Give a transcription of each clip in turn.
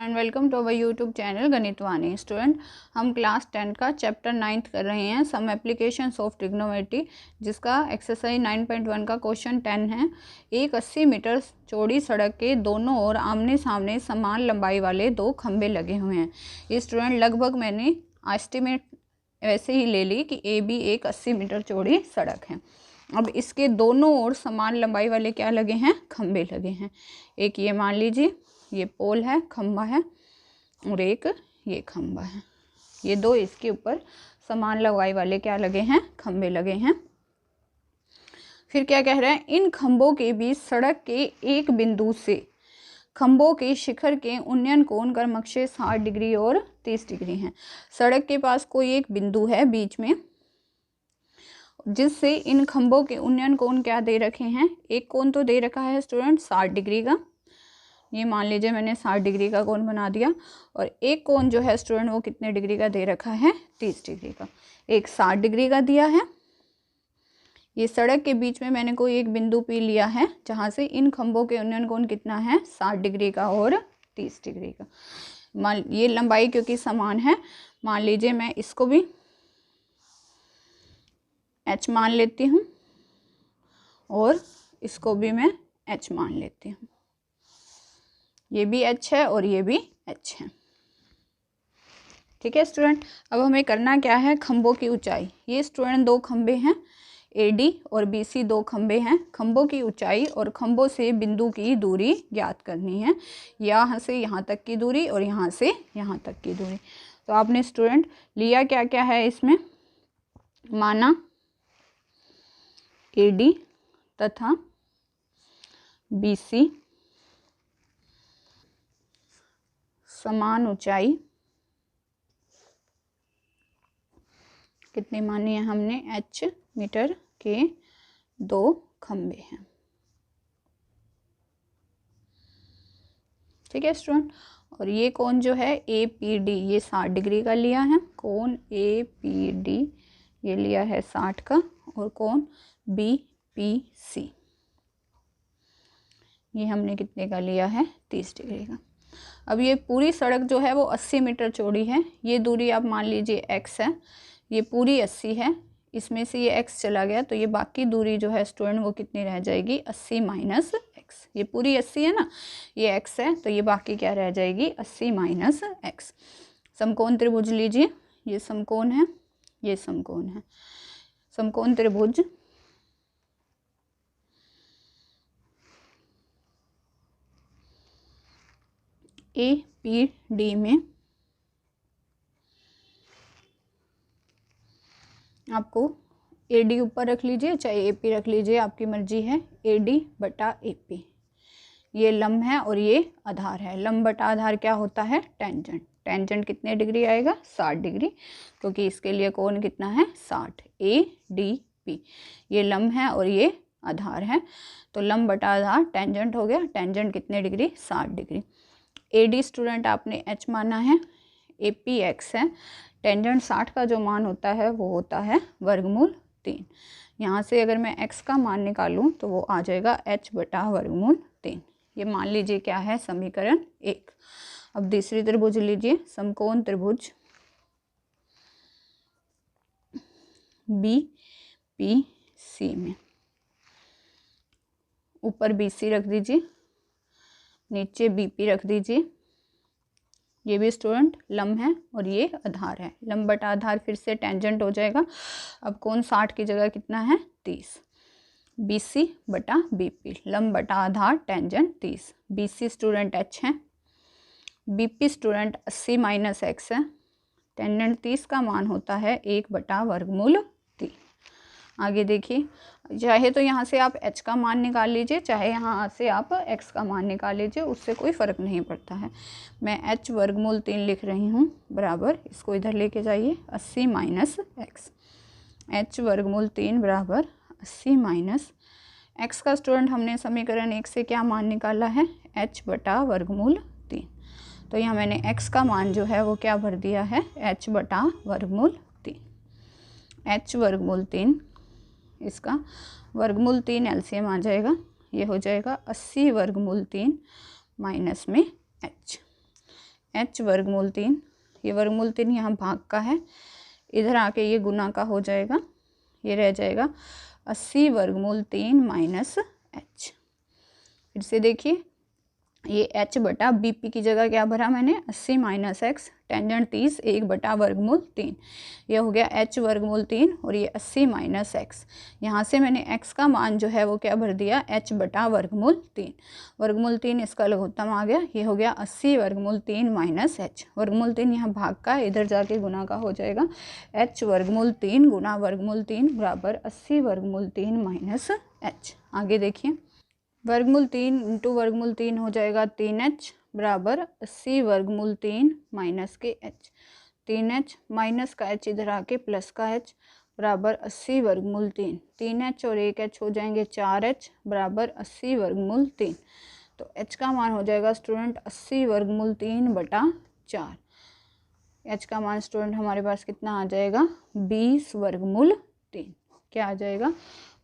And welcome to our YouTube channel Ganit Vani. Student, हम class 10 का chapter 9 कर रहे हैं, सम एप्लीकेशंस ऑफ ट्रिग्नोमेट्री, जिसका एक्सरसाइज 9.1 का क्वेश्चन 10 है। एक 80 मीटर चौड़ी सड़क के दोनों ओर आमने सामने समान लंबाई वाले दो खंभे लगे हुए हैं। ये स्टूडेंट लगभग मैंने एस्टिमेट वैसे ही ले ली कि ए बी एक 80 मीटर चौड़ी सड़क है। अब इसके दोनों ओर समान लंबाई वाले क्या लगे हैं? खंभे लगे हैं। एक ये मान लीजिए ये पोल है, खंभा है, और एक ये खंभा है। ये दो इसके ऊपर समान लंबाई वाले क्या लगे हैं? खंभे लगे हैं। फिर क्या कह रहे हैं? इन खंभों के बीच सड़क के एक बिंदु से खंभों के शिखर के उन्नयन कोण क्रमशः 60 डिग्री और 30 डिग्री हैं। सड़क के पास कोई एक बिंदु है बीच में, जिससे इन खंभों के उन्नयन कोण क्या दे रखे हैं? एक कोण तो दे रखा है स्टूडेंट 60 डिग्री का, ये मान लीजिए मैंने 60 डिग्री का कोण बना दिया, और एक कोण जो है स्टूडेंट वो कितने डिग्री का दे रखा है? 30 डिग्री का। एक 60 डिग्री का दिया है। ये सड़क के बीच में मैंने कोई एक बिंदु पी लिया है, जहाँ से इन खंभों के उन्नयन कोण कितना है? 60 डिग्री का और 30 डिग्री का। मान ये लंबाई क्योंकि समान है, मान लीजिए मैं इसको भी h मान लेती हूँ और इसको भी मैं h मान लेती हूँ। ये भी h है और ये भी h है। ठीक है स्टूडेंट, अब हमें करना क्या है? खंभों की ऊंचाई। ये स्टूडेंट दो खंभे हैं, AD और BC दो खंभे हैं। खंभों की ऊंचाई और खंभों से बिंदु की दूरी ज्ञात करनी है। यहाँ से यहाँ तक की दूरी और यहाँ से यहाँ तक की दूरी। तो आपने स्टूडेंट लिया क्या क्या है इसमें? माना AD तथा BC समान ऊंचाई कितनी मानी है हमने? h मीटर के दो खंभे हैं। ठीक है स्टूडेंट, और ये कोण जो है APD ये 60 डिग्री का लिया है। कोण APD ये लिया है 60 का, और कोण BPC ये हमने कितने का लिया है? 30 डिग्री का। अब ये पूरी सड़क जो है वो 80 मीटर चौड़ी है। ये दूरी आप मान लीजिए x है, ये पूरी 80 है, इसमें से ये x चला गया तो ये बाकी दूरी जो है स्टूडेंट वो कितनी रह जाएगी? 80 माइनस x। ये पूरी 80 है ना, ये x है, तो ये बाकी क्या रह जाएगी? 80 माइनस x। समकोण त्रिभुज लीजिए, ये समकोण है, ये समकोण है। समकोण त्रिभुज APD में आपको AD ऊपर रख लीजिए, चाहे AP रख लीजिए, आपकी मर्जी है। AD बटा AP ये लंब है और ये आधार है। लंब बटा आधार क्या होता है? टेंजेंट। टेंजेंट कितने डिग्री आएगा? 60 डिग्री, क्योंकि इसके लिए कोण कितना है? 60। ADP ये लंब है और ये आधार है, तो लंब बटा आधार टेंजेंट हो गया। टेंजेंट कितने डिग्री? 60 डिग्री। AD स्टूडेंट आपने h माना है, AP x है। टेंजेंट 60 का जो मान होता है वो होता है वर्गमूल 3। यहाँ से अगर मैं x का मान निकालूँ तो वो आ जाएगा h बटा वर्गमूल 3। ये मान लीजिए क्या है? समीकरण 1। अब दूसरी त्रिभुज लीजिए, समकोण त्रिभुज BPC में ऊपर BC रख दीजिए, नीचे BP रख दीजिए। ये भी स्टूडेंट लंब है और ये आधार है। लंब बटा आधार फिर से टेंजेंट हो जाएगा। अब कोण 60 की जगह कितना है? 30। BC बटा BP लंब बटा आधार टेंजेंट 30। BC स्टूडेंट h है, BP स्टूडेंट 80 माइनस x है। टेंजेंट 30 का मान होता है 1 बटा वर्गमूल 3। आगे देखिए, चाहे तो यहाँ से आप h का मान निकाल लीजिए, चाहे यहाँ से आप x का मान निकाल लीजिए, उससे कोई फ़र्क नहीं पड़ता है। मैं h वर्गमूल 3 लिख रही हूँ, बराबर इसको इधर लेके जाइए 80 माइनस x। h वर्गमूल 3 बराबर 80 माइनस x का स्टूडेंट हमने समीकरण 1 से क्या मान निकाला है? h बटा वर्गमूल 3। तो यहाँ मैंने x का मान जो है वो क्या भर दिया है? h बटा वर्गमूल 3। h वर्गमूल 3, इसका वर्गमूल 3 LCM आ जाएगा, ये हो जाएगा 80 वर्गमूल 3 माइनस में h। h वर्गमूल 3, ये वर्गमूल 3 यहाँ भाग का है, इधर आके ये गुना का हो जाएगा, ये रह जाएगा 80 वर्गमूल 3 माइनस h। फिर से देखिए, ये h बटा bp की जगह क्या भरा मैंने, 80 माइनस x, टेंजेंट 30, 1 बटा वर्गमूल 3, ये हो गया h वर्गमूल 3 और ये 80 माइनस x। यहाँ से मैंने x का मान जो है वो क्या भर दिया, h बटा वर्गमूल 3। वर्गमूल 3 इसका लघुत्तम आ गया, ये हो गया 80 वर्गमूल 3 माइनस h। वर्गमूल 3 यहाँ भाग का, इधर जाके गुना का हो जाएगा, h वर्गमूल 3 गुना वर्गमूल 3 बराबर 80 वर्गमूल 3 माइनस h। आगे देखिए, वर्गमूल 3 इंटू वर्गमूल 3 हो जाएगा 3h बराबर 80 वर्गमूल 3 माइनस के h। 3h माइनस का h इधर आके प्लस का h बराबर 80 वर्गमूल 3। 3h और 1h हो जाएंगे 4h बराबर 80 वर्गमूल 3। तो h का मान हो जाएगा स्टूडेंट 80 वर्गमूल 3 बटा 4। h का मान स्टूडेंट हमारे पास कितना आ जाएगा, 20 वर्गमूल 3। क्या आ जाएगा,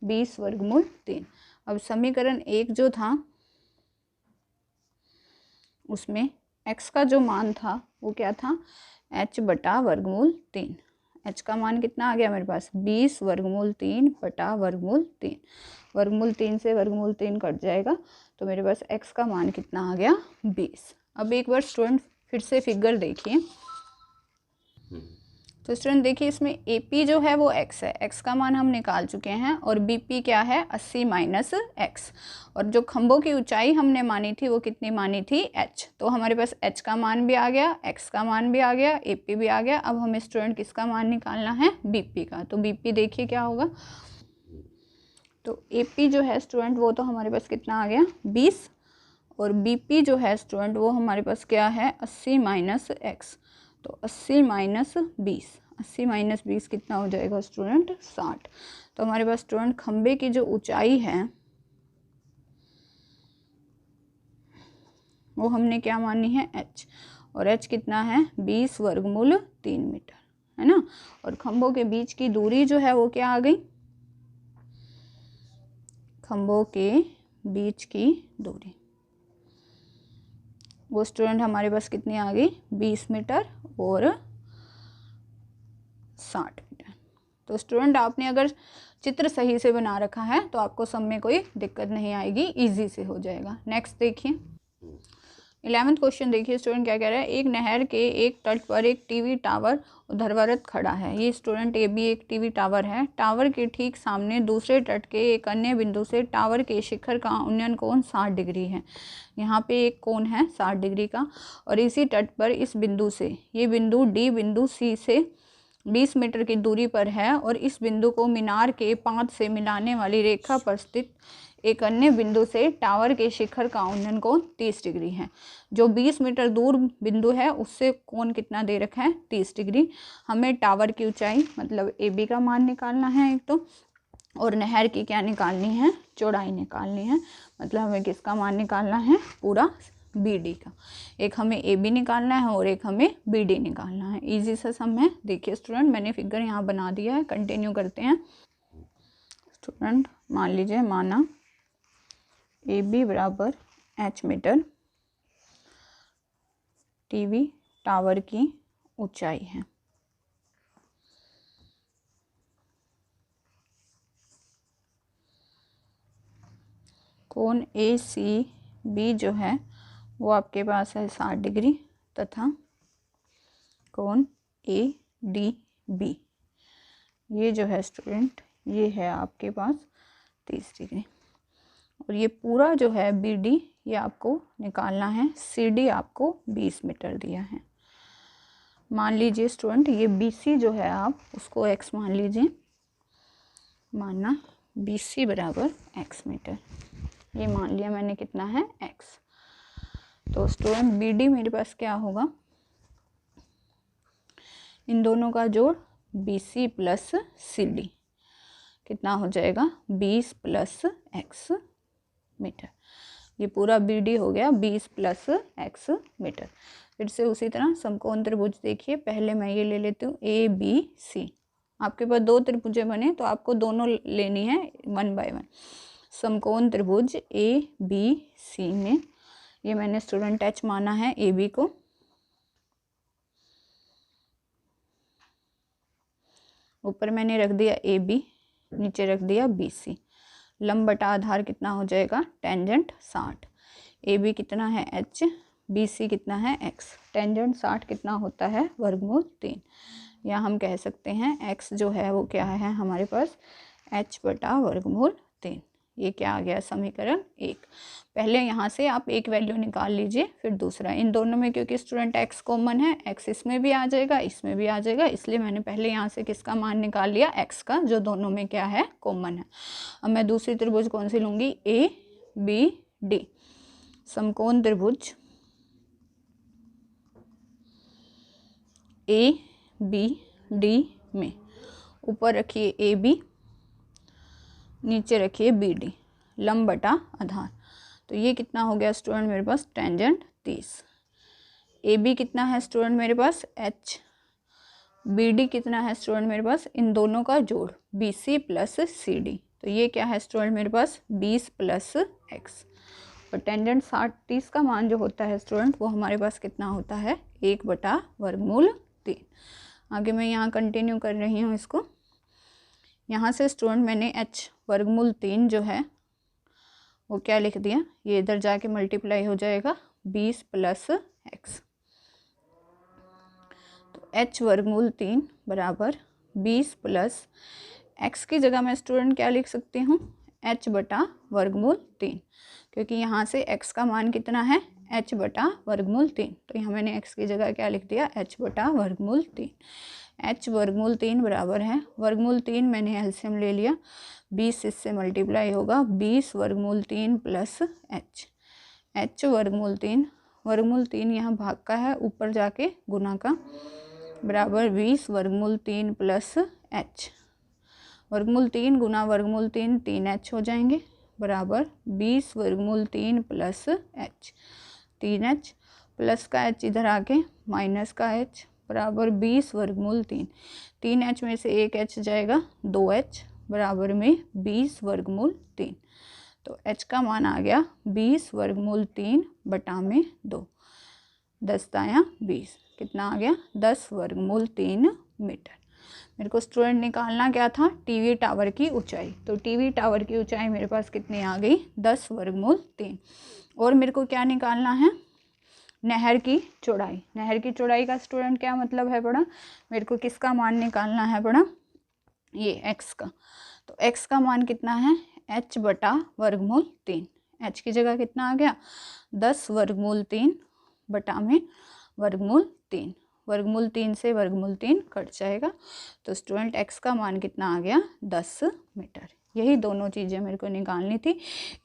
20 वर्गमूल 3। अब समीकरण 1 जो था उसमें x का जो मान था वो क्या था, h बटा वर्गमूल 3। h का मान कितना आ गया मेरे पास, 20 वर्गमूल 3 बटा वर्गमूल 3। वर्गमूल 3 से वर्गमूल 3 कट जाएगा तो मेरे पास x का मान कितना आ गया, 20। अब एक बार स्टूडेंट फिर से फिगर देखिए, तो स्टूडेंट देखिए इसमें AP जो है वो x है, x का मान हम निकाल चुके हैं, और BP क्या है, 80 माइनस x, और जो खंभों की ऊंचाई हमने मानी थी वो कितनी मानी थी, h। तो हमारे पास h का मान भी आ गया, x का मान भी आ गया, AP भी आ गया। अब हमें स्टूडेंट किसका मान निकालना है, BP का। तो BP देखिए क्या होगा, तो AP जो है स्टूडेंट वो तो हमारे पास कितना आ गया, 20, और BP जो है स्टूडेंट वो हमारे पास क्या है, 80 माइनस x। तो 80 माइनस 20, 80 माइनस 20 कितना हो जाएगा स्टूडेंट, 60। तो हमारे पास स्टूडेंट खंबे की जो ऊंचाई है वो हमने क्या मानी है, h, और h कितना है, 20 वर्गमूल 3 मीटर, है ना। और खंभों के बीच की दूरी जो है वो क्या आ गई, खंभों के बीच की दूरी वो स्टूडेंट हमारे पास कितनी आ गई, 20 मीटर और 60 मीटर। तो स्टूडेंट आपने अगर चित्र सही से बना रखा है तो आपको सब में कोई दिक्कत नहीं आएगी, इजी से हो जाएगा। नेक्स्ट देखिए 11वां क्वेश्चन देखिए स्टूडेंट क्या कह रहा है, एक नहर के एक तट पर एक टीवी टावर ऊर्ध्वाधर खड़ा है। ये स्टूडेंट AB एक टीवी टावर है। टावर के ठीक सामने दूसरे तट के एक अन्य बिंदु से टावर के शिखर का उन्नयन कोण 60 डिग्री है। यहाँ पे एक कोण है 60 डिग्री का, और इसी तट पर इस बिंदु से, ये बिंदु D बिंदु C से 20 मीटर की दूरी पर है, और इस बिंदु को मीनार के 5 से मिलाने वाली रेखा पर स्थित एक अन्य बिंदु से टावर के शिखर का उन्नयन कोण 30 डिग्री है। जो 20 मीटर दूर बिंदु है उससे कोण कितना दे रखा है, 30 डिग्री। हमें टावर की ऊंचाई मतलब AB का मान निकालना है एक तो, और नहर की क्या निकालनी है, चौड़ाई निकालनी है। मतलब हमें किसका मान निकालना है, पूरा BD का। एक हमें AB निकालना है और एक हमें BD निकालना है। इजी सा सम है। देखिए स्टूडेंट मैंने फिगर यहाँ बना दिया है, कंटिन्यू करते हैं। स्टूडेंट मान लीजिए, माना AB बराबर H मीटर टीवी टावर की ऊंचाई है। कोण ACB जो है वो आपके पास है 60 डिग्री, तथा कोण ADB ये जो है स्टूडेंट ये है आपके पास 30 डिग्री। और ये पूरा जो है BD ये आपको निकालना है। CD आपको 20 मीटर दिया है। मान लीजिए स्टूडेंट ये BC जो है आप उसको x मान लीजिए, मानना BC बराबर x मीटर, ये मान लिया मैंने कितना है x। तो स्टूडेंट BD मेरे पास क्या होगा, इन दोनों का जोड़ BC प्लस CD कितना हो जाएगा, 20 प्लस x मीटर। ये पूरा BD हो गया 20 प्लस x मीटर। फिर से उसी तरह समकोण त्रिभुज देखिए, पहले मैं ये ले लेती हूँ ABC। आपके पास 2 त्रिभुजें बने तो आपको दोनों लेनी है 1 बाय 1। समकोण त्रिभुज ABC में ये मैंने स्टूडेंट H माना है AB को, ऊपर मैंने रख दिया AB, नीचे रख दिया BC। लंब बटा आधार कितना हो जाएगा, टेंजेंट 60। AB कितना है h, BC कितना है x। टेंजेंट 60 कितना होता है, वर्गमूल 3। या हम कह सकते हैं x जो है वो क्या है हमारे पास, h बटा वर्गमूल 3। ये क्या आ गया, समीकरण 1। पहले यहाँ से आप एक वैल्यू निकाल लीजिए, फिर दूसरा। इन दोनों में क्योंकि स्टूडेंट x कॉमन है, x इसमें भी आ जाएगा, इसमें भी आ जाएगा, इसलिए मैंने पहले यहाँ से किसका मान निकाल लिया, x का, जो दोनों में क्या है, कॉमन है। अब मैं दूसरी त्रिभुज कौन सी लूँगी, ABD। समकोण त्रिभुज ABD में ऊपर रखिए AB, नीचे रखिए BD। लंब बटा आधार, तो ये कितना हो गया स्टूडेंट मेरे पास, टेंजेंट 30। AB कितना है स्टूडेंट मेरे पास, h। BD कितना है स्टूडेंट मेरे पास, इन दोनों का जोड़, BC प्लस CD। तो ये क्या है स्टूडेंट मेरे पास, 20 प्लस x। और टेंजेंट 30 का मान जो होता है स्टूडेंट, वो हमारे पास कितना होता है, 1 बटा वर्गमूल 3। आगे मैं यहाँ कंटिन्यू कर रही हूँ इसको। यहाँ से स्टूडेंट मैंने h वर्गमूल 3 जो है वो क्या लिख दिया, ये इधर जाके मल्टीप्लाई हो जाएगा 20 प्लस x। तो h वर्गमूल 3 बराबर 20 प्लस x की जगह मैं स्टूडेंट क्या लिख सकती हूँ, h बटा वर्गमूल 3, क्योंकि यहाँ से x का मान कितना है, h बटा वर्गमूल 3। तो यहाँ मैंने x की जगह क्या लिख दिया, h बटा वर्गमूल 3। h वर्गमूल 3 बराबर है, वर्गमूल 3 मैंने एलसीएम ले लिया, 20 इससे मल्टीप्लाई होगा, 20 वर्गमूल 3 प्लस h। h वर्गमूल 3, वर्गमूल 3 यहाँ भाग का है, ऊपर जाके गुना का, बराबर 20 वर्गमूल 3 प्लस h। वर्गमूल 3 गुना वर्गमूल 3 3h हो जाएंगे, बराबर 20 वर्गमूल 3 प्लस h। 3h प्लस का h इधर आके माइनस का h, बराबर 20 वर्गमूल 3। 3h में से एक h जाएगा, 2h, बराबर में 20 वर्गमूल 3। तो h का मान आ गया 20 वर्गमूल 3 बटा में 2। 10 दाया 20, कितना आ गया, 10 वर्गमूल 3 मीटर। मेरे को स्टूडेंट निकालना क्या था, टीवी टावर की ऊंचाई। तो टीवी टावर की ऊंचाई मेरे पास कितनी आ गई, 10 वर्गमूल 3। और मेरे को क्या निकालना है, नहर की चौड़ाई। नहर की चौड़ाई का स्टूडेंट क्या मतलब है बड़ा, मेरे को किसका मान निकालना है बड़ा, ये x का। तो x का मान कितना है, h बटा वर्गमूल 3। h की जगह कितना आ गया, 10 वर्गमूल 3 बटा में वर्गमूल 3। वर्गमूल 3 से वर्गमूल 3 कट जाएगा, तो स्टूडेंट x का मान कितना आ गया, 10 मीटर। यही दोनों चीज़ें मेरे को निकालनी थी।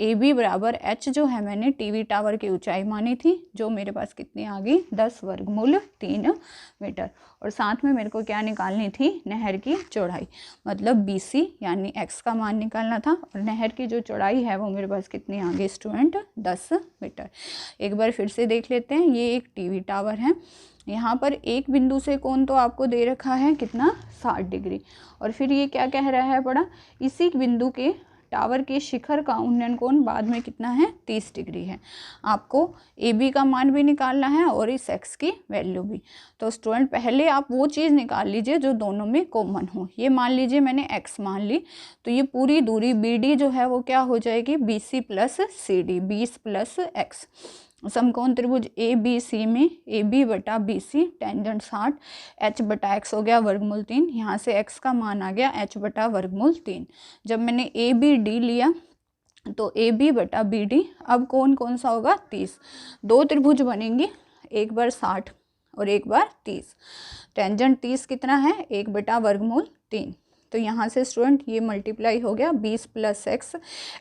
AB बराबर h जो है मैंने टीवी टावर की ऊंचाई मानी थी, जो मेरे पास कितनी आ गई, 10 वर्गमूल 3 मीटर। और साथ में मेरे को क्या निकालनी थी, नहर की चौड़ाई, मतलब BC यानी x का मान निकालना था। और नहर की जो चौड़ाई है वो मेरे पास कितनी आ गई स्टूडेंट, 10 मीटर। एक बार फिर से देख लेते हैं, ये एक टीवी टावर है, यहाँ पर एक बिंदु से कोण तो आपको दे रखा है कितना, 60 डिग्री। और फिर ये क्या कह रहा है बड़ा, इसी बिंदु के टावर के शिखर का उन्नयन कोण बाद में कितना है, 30 डिग्री है। आपको AB का मान भी निकालना है और इस x की वैल्यू भी। तो स्टूडेंट पहले आप वो चीज़ निकाल लीजिए जो दोनों में कॉमन हो। ये मान लीजिए मैंने x मान ली, तो ये पूरी दूरी BD जो है वो क्या हो जाएगी, BC plus CD, 20 plus x। समकोण त्रिभुज ABC में AB बटा BC टेंजेंट 60, h बटा x हो गया वर्गमूल 3। यहाँ से x का मान आ गया h बटा वर्गमूल 3। जब मैंने ABD लिया तो AB बटा BD, अब कौन कौन सा होगा, 30। दो त्रिभुज बनेंगे, एक बार 60 और एक बार 30। टेंजेंट 30 कितना है, 1 बटा वर्गमूल 3। तो यहाँ से स्टूडेंट ये मल्टीप्लाई हो गया 20 प्लस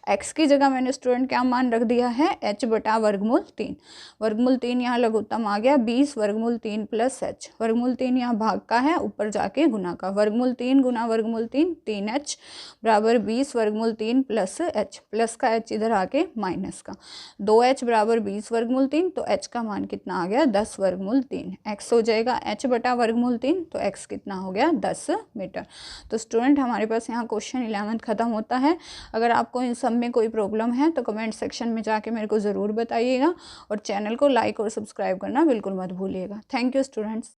x की जगह मैंने स्टूडेंट क्या मान रख दिया है, h बटा वर्गमूल 3। वर्गमूल 3 यहाँ लघुत्तम आ गया, 20 वर्गमूल 3 प्लस h। वर्गमूल 3 यहाँ भाग का है, ऊपर जाके गुना का, वर्गमूल 3 गुना वर्गमूल 3 3h बराबर 20 वर्गमूल 3 प्लस h, प्लस का h इधर आके माइनस का, 2h बराबर 20 वर्गमूल 3। तो h का मान कितना आ गया, 10 वर्गमूल 3। x हो जाएगा h बटा वर्गमूल 3, तो x कितना हो गया, 10 मीटर। तो स्टूडेंट हमारे पास यहाँ क्वेश्चन 11 खत्म होता है। अगर आपको इन सब में कोई प्रॉब्लम है तो कमेंट सेक्शन में जाके मेरे को ज़रूर बताइएगा, और चैनल को लाइक और सब्सक्राइब करना बिल्कुल मत भूलिएगा। Thank you students.